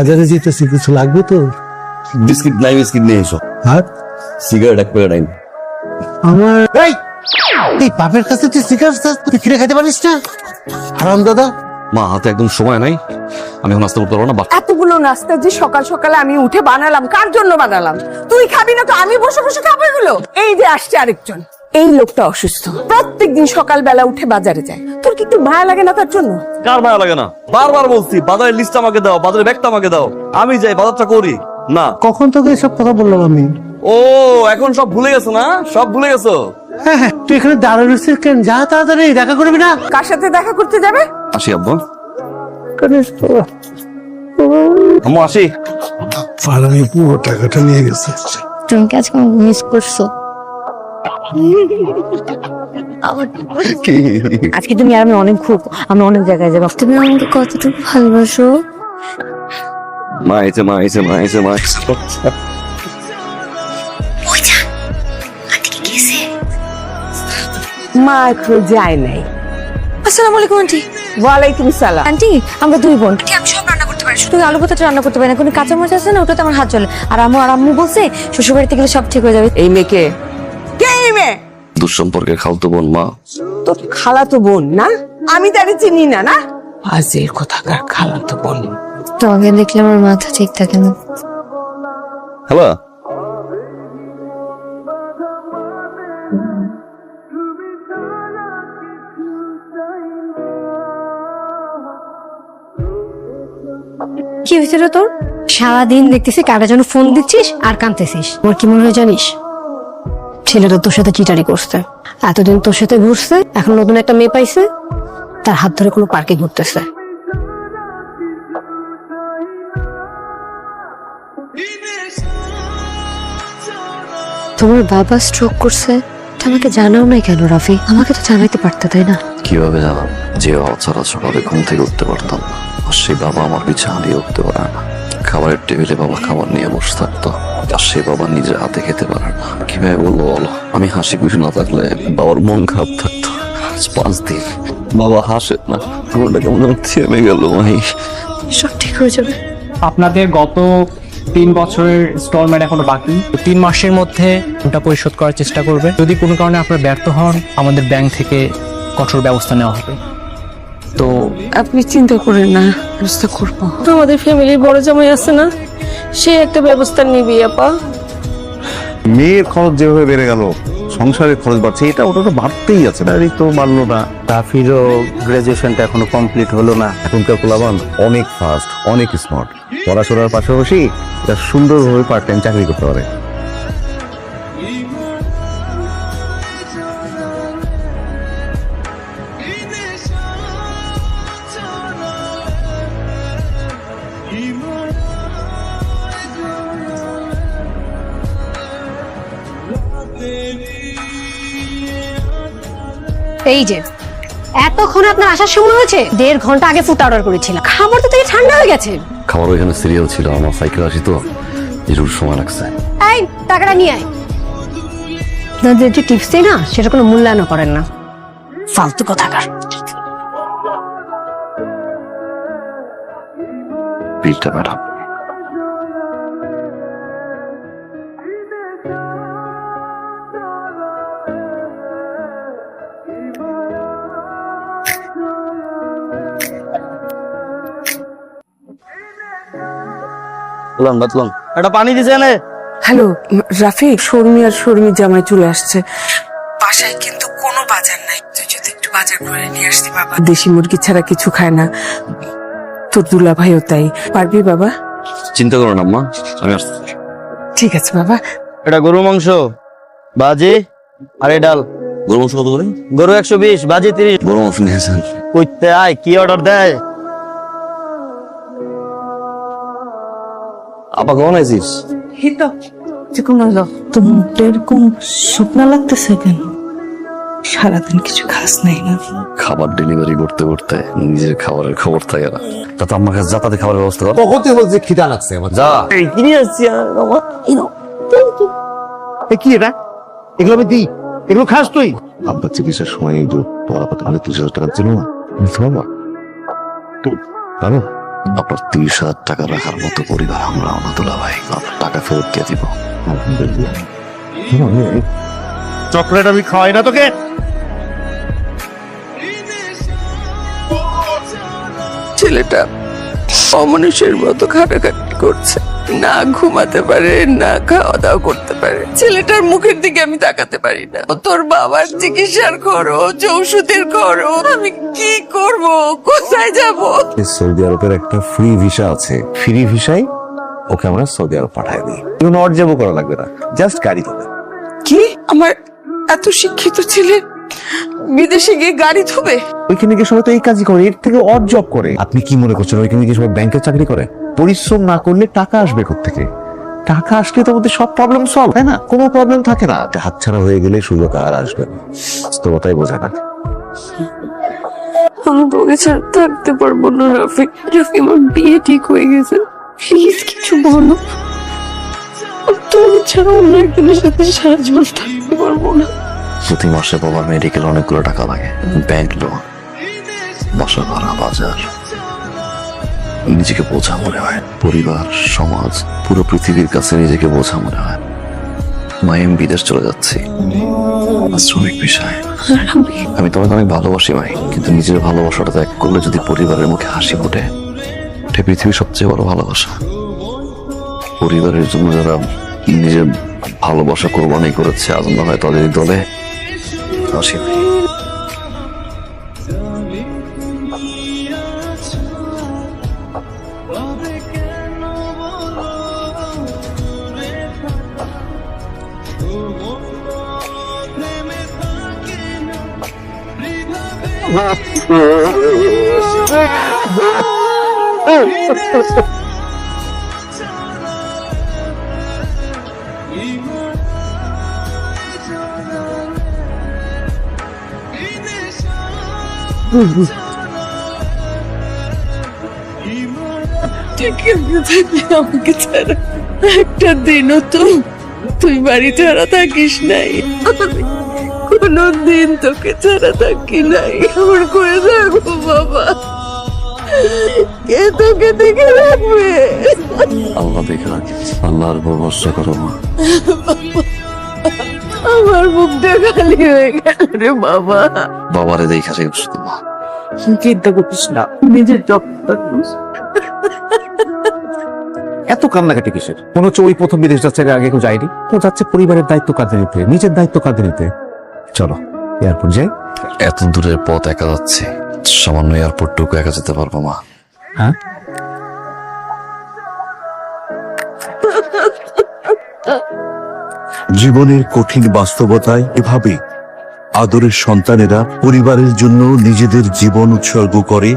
বাজারে যেতেছি, কিছু লাগবে তো? বিস্কিট নাই, বিস্কিট নিয়ে এসো। আর সিগারেট এক প্যাকেট আইন। আমার এই বাপের কাছে তুই সিগারেট তুই কিনে খেতে পারিস না? হারাম দাদা। মা হাতে একদম সময় নাই, আমি এখন নাস্তা করতে পারবো না। এতগুলো নাস্তা যে সকাল সকালে আমি উঠে বানালাম, কার জন্য বানালাম? তুই খাবি না তো আমি বসে বসে খাবো এগুলো? এই যে আসছে আরেকজন, এই লোকটা অসুস্থ, প্রত্যেকদিন সকালবেলা উঠে বাজারে যায়। তোর কি একটু মায়া লাগে না তার জন্য? কার মায়া লাগে না? বারবার বলছি বাজারের লিস্ট আমাকে দাও, বাজারের ব্যাগটা আমাকে দাও, আমি যাই বাজারটা করি। না, কখন তোকে এসব কথা বললাম আমি? ও এখন সব ভুলে গেছো না? সব ভুলে গেছো? হ্যাঁ হ্যাঁ, তুই এখানে দাঁড়ানো রয়েছিস কেন? যা তাড়াতাড়ি, দেখা করবি না? কার সাথে দেখা করতে যাবে? আসি আব্বু। আম্মু আসি। ফারানি পুরো টাকাটা নিয়ে গেছে। তুমি কি আজকে মিস করছো? আজকে তুমি আর আমি আমরা অনেক জায়গায় যাবো। তুমি আমাকে কতটুকু ভালোবাসো? মা এসে, মা এসে, মা এসে, মা এসে। মা এখন যায় নাই। আসসালামু আলাইকুম আন্টি। ওয়ালাইকুম সালাম। আন্টি আমরা দুই বোন। আন্টি আমি সব রান্না করতে পারি, শুধু আলু ভর্তাটা রান্না করতে পারি না। কোনো কাঁচা মাছ আছে না, ওটাতে আমার হাত চলে। আর আম্মু বলছে শ্বশুর বাড়িতে গেলে সব ঠিক হয়ে যাবে। এই মেয়েকে কে? এই মেয়ে দুঃসম্পর্কের খালতো বোন মা। তোর খালাতো বোন না? আমি তারে চিনি না? না ফাজিল কোথাকার খালাতো বোন। তোমাকে দেখলে আমার মাথা ঠিক থাকে না। হ্যালো, কি হয়েছে রে তোর? সারাদিন দেখতেছি কারোর জন্য ফোন দিচ্ছিস আর কাঁদতেছিস। আমার কি মনে হয় জানিস, ছেলেটা তোর সাথে চিটারি করছে, এতদিন তোর সাথে ঘুরছে, এখন নতুন একটা মেয়ে পাইছে, তার হাত ধরে কোনো পার্কে ঘুরতেছে। তোমার বাবা স্ট্রোক করছে, আমাকে জানাও নাই কেন রাফি? আমাকে তো জানাইতে পারতে, তাই না? কিভাবে জানাম? যে অচরাচর ঘুম থেকে উঠতে পারতাম না, আর সেই বাবা আমার বিছানা দিয়ে উঠতে পারে না। খাবারের টেবিলে বাবা খাবার নিয়ে বসে থাকতো, আর সেই বাবা নিজের হাতে খেতে পারে না। কিভাবে বলবো বলো? আমি হাসি খুশি না থাকলে বাবার মন খারাপ থাকতো। আজ 5 দিন বাবা হাসে না, মনটা কেমন যেন থেমে গেল। ভাই সব ঠিক হয়ে যাবে। আপনাদের গত 3 বছরের ইনস্টলমেন্ট এখনো বাকি। 3 মাসের মধ্যে ওটা পরিশোধ করার চেষ্টা করবে। যদি কোনো কারণে আপনারা ব্যর্থ হন, আমাদের ব্যাংক থেকে কঠোর ব্যবস্থা নেওয়া হবে। তো আপনি চিন্তা করেন না, ব্যবস্থা করবো। আমাদের ফ্যামিলির বড় জামাই আছে না, সে একটা ব্যবস্থা নিবি আপা। মেয়ের খরচ যেভাবে বেড়ে গেল, সংসারের খরচ বাড়ছে, এটা ওটা তো বাড়তেই আছে। তারই তো মানলো না। রাফিরও গ্রাজুয়েশনটা এখনো কমপ্লিট হলো না। এখনকার পোলাপান অনেক ফাস্ট, অনেক স্মার্ট। পড়াশোনার পাশাপাশি এটা সুন্দরভাবে পার্ট টাইম চাকরি করতে পারে। এই যে এতক্ষণ আপনার আসার সময় হয়েছে, 1.5 ঘন্টা আগে ফুড অর্ডার করেছিলাম। খাবার তো থেকে ঠান্ডা হয়ে গেছে। খাবার ওইখানে সিরিয়াল ছিল, আমার সাইকেল আসি তো একটু সময় লাগছে। এই টাকাটা নিয়ে আয়। আপনাদের যে টিপস দেই না, সেটা কোনো মূল্যায়ন করেন না, ফালতু কথাকার। বিলটা ম্যাডাম। বাতলাম একটা পানি দিছে না? হ্যালো রাফি, শর্মি আর শর্মির জামাই চলে আসছে। বাসায় কিন্তু কোনো বাজার নাই, তুই যদি একটু বাজার করে নিয়ে আসতি বাবা। দেশি মুরগি ছাড়া কিছু খায় না, তোর দুলা ভাইও তাই। পারবি বাবা? চিন্তা করো না আম্মা, আমি আসছি। ঠিক আছে বাবা। এটা গরু মাংস, ভাজি আর এই ডাল। গরু মাংস কত করে? গরু 120, ভাজি 30। গরু মাংস নিয়েছেন? কইতে আয়, কি অর্ডার দেয়? আপা কেমন আছিস? এরকম শুকনা লাগতেছে কেন? সারাদিন কিছু খাস নাই না? খাবার ডেলিভারি করতে করতে নিজের খাবারের খবর থাকে না। তা তো আমার কাছে যাতায়াতে খাবারের ব্যবস্থা কর। কখন থেকে বলছি খিদা লাগছে আমার। যা। কিনে আসছি কি এটা? এগুলো আমি দিই, এগুলো খাস তুই? আব্বার চিকিৎসার সময় তোমার আপাতত 2,000 টাকা ছিল না, বুঝতে পারবা? পারো? আপনার 30,000 টাকা রাখার মতো পরিবার আমরা না দুলা ভাই, আপনার টাকা ফেরত দিয়ে দিব। চকলেট আমি খাওয়াই না তোকে। ছেলেটা অমানুষের মতো খাটাখাটি করছে, না ঘুমাতে পারে না খাওয়া দাওয়া করতে পারে। ছেলেটার মুখের দিকে আমি তাকাতে পারি না। তোর বাবার চিকিৎসার খরচ, ওষুধের খরচ, আমি কি করব, কোথায় যাব? সৌদি আরবের একটা ফ্রি ভিসা আছে, ফ্রি ভিসায় ওকে আমরা সৌদি আরব পাঠাই দিই। কোনো অর যাবো করা লাগবে না, জাস্ট গাড়ি ধোবে। কি আমার এত শিক্ষিত ছেলে বিদেশে গিয়ে গাড়ি ধোবে? ওইখানে গিয়ে সবাই তো এই কাজই করে, এর থেকে অর জব করে। আপনি কি মনে করছেন ওইখানে গিয়ে সবাই ব্যাংকের চাকরি করে? পরিশ্রম না করলে টাকা আসবে কোত্থেকে? টাকা আসলে তো আমাদের সব প্রবলেম সলভ, তাই না? কোনো প্রবলেম থাকে না। হাতছাড়া হয়ে গেলে সুযোগ আর আসবে না, বাস্তবতাই বোঝা না। আমি তোকে ছাড়া থাকতে পারবো না রাফি। রাফি, আমার বিয়ে ঠিক হয়ে গেছে, প্লিজ কিছু বলো। তোর ছাড়া অন্য একজনের সাথে সারা জীবন থাকতে পারবো না। প্রতি মাসে বাবার মেডিকেল অনেকগুলো টাকা লাগে, ব্যাংক লোন, বাসা ভাড়া, বাজার। নিজেকে বোঝা মনে হয়, পরিবার, সমাজ, পুরো পৃথিবীর কাছে নিজেকে বোঝা মনে হয়। মাই আমি বিদেশ চলে যাচ্ছি, শ্রমিক বিষয়। আমি তোমাকে অনেক ভালোবাসি ভাই, কিন্তু নিজের ভালোবাসাটা ত্যাগ করলে যদি পরিবারের মুখে হাসি ফোটে, এটা পৃথিবীর সবচেয়ে বড় ভালোবাসা। পরিবারের জন্য যারা নিজের ভালোবাসা কোরবানি করেছে, আজ না হয় তাদের দলে হাসি ভাই। আমাকে ছাড়া একটা দিনও তুই বাড়ি ছাড়া থাকিস নাই। কোনদিন তোকে ছাড়া থাকি নাই। আমার করে থাকবো বাবা, কে তোকে দেখে রাখবে? আল্লাহ দেখে রাখি, আল্লাহর উপর ভরসা করো মা। আমার মুখটা খালি হয়ে গেল রে বাবা। বাবারে দেখা যাই শুধু মা। চিন্তা করিস না, নিজের যত্ন করিস। এত কান্নাকাটি কিসের? মনে হচ্ছে ওই প্রথম বিদেশ যাচ্ছে, আগে কেউ যায়নি। ও যাচ্ছে পরিবারের দায়িত্ব কাঁধে নিতে, নিজের দায়িত্ব কাঁধে নিতে। চলো এয়ারপোর্ট যাই। এত দূরের পথ একা যাচ্ছি, সামান্য এয়ারপোর্টটুকু একা যেতে পারবো মা? হ্যাঁ, জীবনের কঠিন বাস্তবতায় এভাবে আদরের সন্তানেরা পরিবারের জন্য নিজেদের জীবন উৎসর্গ করে